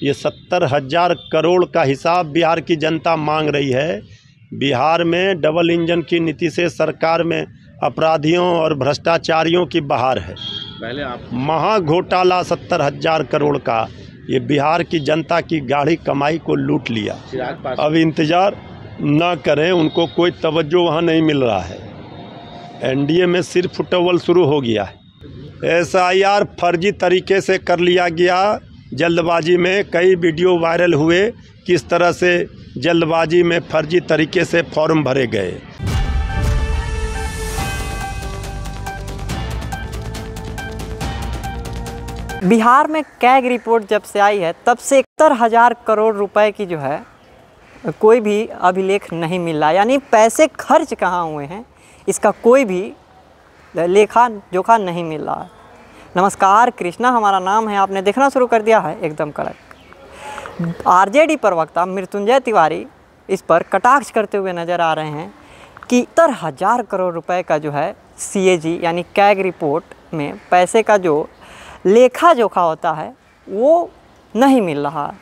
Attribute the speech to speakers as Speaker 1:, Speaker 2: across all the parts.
Speaker 1: ये 70,000 करोड़ का हिसाब बिहार की जनता मांग रही है। बिहार में डबल इंजन की नीति से सरकार में अपराधियों और भ्रष्टाचारियों की बहार है।
Speaker 2: पहले आप
Speaker 1: महा घोटाला 70,000 करोड़ का ये बिहार की जनता की गाढ़ी कमाई को लूट लिया। अब इंतज़ार ना करें, उनको कोई तवज्जो वहाँ नहीं मिल रहा है। एनडीए में सिर्फ फुटबॉल शुरू हो गया है। SIR फर्जी तरीके से कर लिया गया। जल्दबाजी में कई वीडियो वायरल हुए, किस तरह से जल्दबाजी में फर्जी तरीके से फॉर्म भरे गए।
Speaker 3: बिहार में कैग रिपोर्ट जब से आई है तब से 70,000 करोड़ रुपए की जो है कोई भी अभिलेख नहीं मिल रहा, यानी पैसे खर्च कहाँ हुए हैं इसका कोई भी लेखा जोखा नहीं मिल रहा। नमस्कार, कृष्णा हमारा नाम है। आपने देखना शुरू कर दिया है एकदम कड़क। आरजेडी प्रवक्ता मृत्युंजय तिवारी इस पर कटाक्ष करते हुए नज़र आ रहे हैं कि 70,000 करोड़ रुपए का जो है CAG यानी कैग रिपोर्ट में पैसे का जो लेखा जोखा होता है वो नहीं मिल रहा।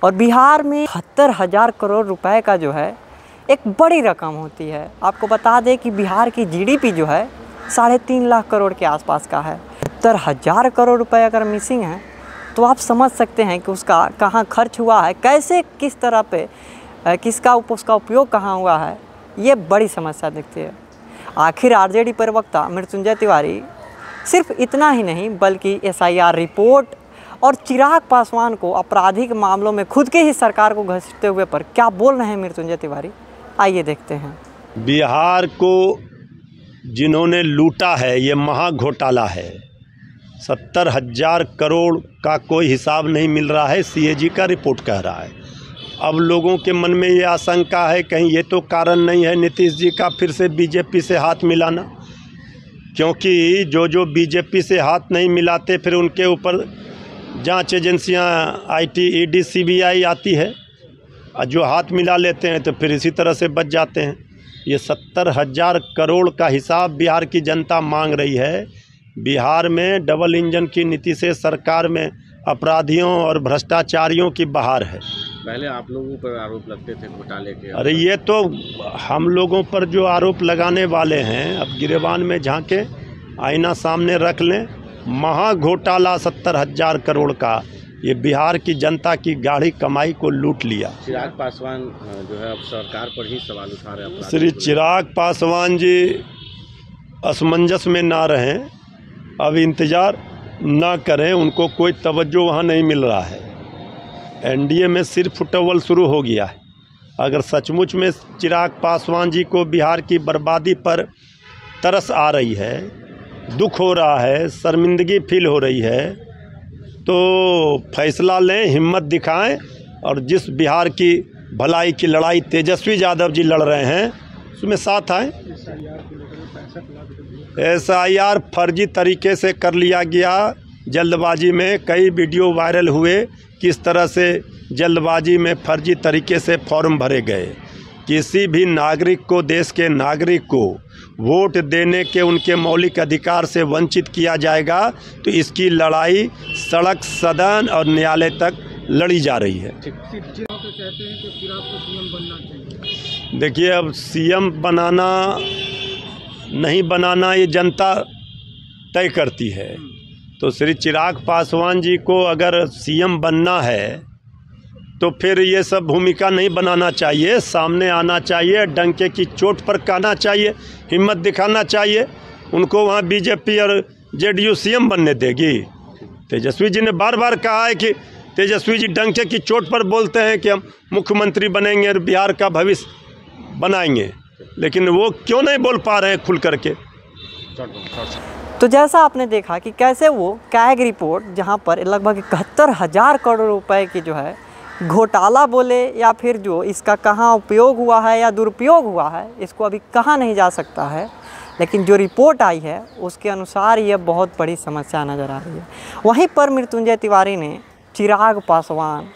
Speaker 3: और बिहार में 70,000 करोड़ रुपए का जो है एक बड़ी रकम होती है। आपको बता दें कि बिहार की GDP जो है 3.5 लाख करोड़ के आसपास का है। 70,000 करोड़ रुपए अगर मिसिंग है तो आप समझ सकते हैं कि उसका कहाँ खर्च हुआ है, कैसे किस तरह पे उसका उपयोग कहाँ हुआ है। ये बड़ी समस्या दिखती है। आखिर आरजेडी प्रवक्ता मृत्युंजय तिवारी सिर्फ इतना ही नहीं बल्कि SIR रिपोर्ट और चिराग पासवान को आपराधिक मामलों में खुद के ही सरकार को घसीटते हुए पर क्या बोल रहे हैं मृत्युंजय तिवारी, आइए देखते हैं।
Speaker 1: बिहार को जिन्होंने लूटा है ये महा घोटाला है। 70,000 करोड़ का कोई हिसाब नहीं मिल रहा है, CAG का रिपोर्ट कह रहा है। अब लोगों के मन में ये आशंका है कहीं ये तो कारण नहीं है नीतीश जी का फिर से BJP से हाथ मिलाना, क्योंकि जो BJP से हाथ नहीं मिलाते फिर उनके ऊपर जांच एजेंसियां IT, ED, CBI आती है, और जो हाथ मिला लेते हैं तो फिर इसी तरह से बच जाते हैं। ये 70,000 करोड़ का हिसाब बिहार की जनता मांग रही है। बिहार में डबल इंजन की नीति से सरकार में अपराधियों और भ्रष्टाचारियों की बहार है।
Speaker 2: पहले आप लोगों पर आरोप लगते थे घोटाले के।
Speaker 1: अरे ये तो हम लोगों पर जो आरोप लगाने वाले हैं अब गिरेबान में झांके, आईना सामने रख लें। महा घोटाला 70,000 करोड़ का ये बिहार की जनता की गाढ़ी कमाई को लूट लिया।
Speaker 2: चिराग पासवान जो है अब सरकार पर ही सवाल उठा रहे हैं।
Speaker 1: श्री चिराग पासवान जी असमंजस में ना रहें, अब इंतज़ार ना करें, उनको कोई तवज्जो वहाँ नहीं मिल रहा है। एनडीए में सिर्फ फुटबॉल शुरू हो गया है। अगर सचमुच में चिराग पासवान जी को बिहार की बर्बादी पर तरस आ रही है, दुख हो रहा है, शर्मिंदगी फील हो रही है, तो फैसला लें, हिम्मत दिखाएं और जिस बिहार की भलाई की लड़ाई तेजस्वी यादव जी लड़ रहे हैं उसमें साथ आएं। SIR फर्जी तरीके से कर लिया गया। जल्दबाजी में कई वीडियो वायरल हुए, किस तरह से जल्दबाजी में फर्जी तरीके से फॉर्म भरे गए। किसी भी नागरिक को, देश के नागरिक को वोट देने के उनके मौलिक अधिकार से वंचित किया जाएगा तो इसकी लड़ाई सड़क, सदन और न्यायालय तक लड़ी जा रही है। देखिए, अब CM बनाना नहीं बनाना ये जनता तय करती है। तो श्री चिराग पासवान जी को अगर CM बनना है तो फिर ये सब भूमिका नहीं बनाना चाहिए, सामने आना चाहिए, डंके की चोट पर कहना चाहिए, हिम्मत दिखाना चाहिए। उनको वहाँ BJP और JDU CM बनने देगी? तेजस्वी जी ने बार बार कहा है कि तेजस्वी जी डंके की चोट पर बोलते हैं कि हम मुख्यमंत्री बनेंगे और बिहार का भविष्य बनाएंगे, लेकिन वो क्यों नहीं बोल पा रहे हैं खुल करके।
Speaker 3: तो जैसा आपने देखा कि कैसे वो कैग रिपोर्ट जहाँ पर लगभग 71,000 करोड़ रुपए की जो है घोटाला बोले या फिर जो इसका कहाँ उपयोग हुआ है या दुरुपयोग हुआ है इसको अभी कहा नहीं जा सकता है, लेकिन जो रिपोर्ट आई है उसके अनुसार ये बहुत बड़ी समस्या नज़र आ रही है। वहीं पर मृत्युंजय तिवारी ने चिराग पासवान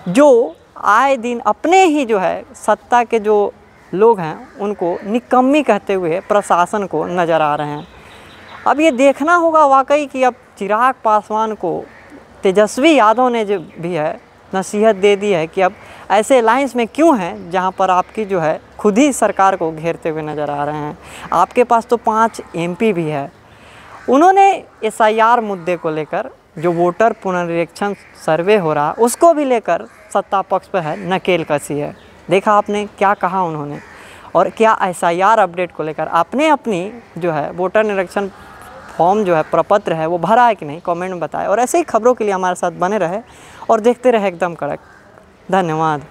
Speaker 3: जो आए दिन अपने ही जो है सत्ता के जो लोग हैं उनको निकम्मी कहते हुए प्रशासन को नज़र आ रहे हैं। अब ये देखना होगा वाकई कि अब चिराग पासवान को तेजस्वी यादव ने जो भी है नसीहत दे दी है कि अब ऐसे अलायंस में क्यों हैं जहां पर आपकी जो है खुद ही सरकार को घेरते हुए नज़र आ रहे हैं। आपके पास तो 5 MP भी है। उन्होंने SIR मुद्दे को लेकर जो वोटर पुनरीक्षण सर्वे हो रहा उसको भी लेकर सत्ता पक्ष पर है नकेल कसी है। देखा आपने क्या कहा उन्होंने, और क्या SIR अपडेट को लेकर आपने अपनी जो है वोटर निरीक्षण फॉर्म जो है प्रपत्र है वो भरा है कि नहीं, कमेंट में बताएं। और ऐसे ही खबरों के लिए हमारे साथ बने रहे और देखते रहे एकदम कड़क। धन्यवाद।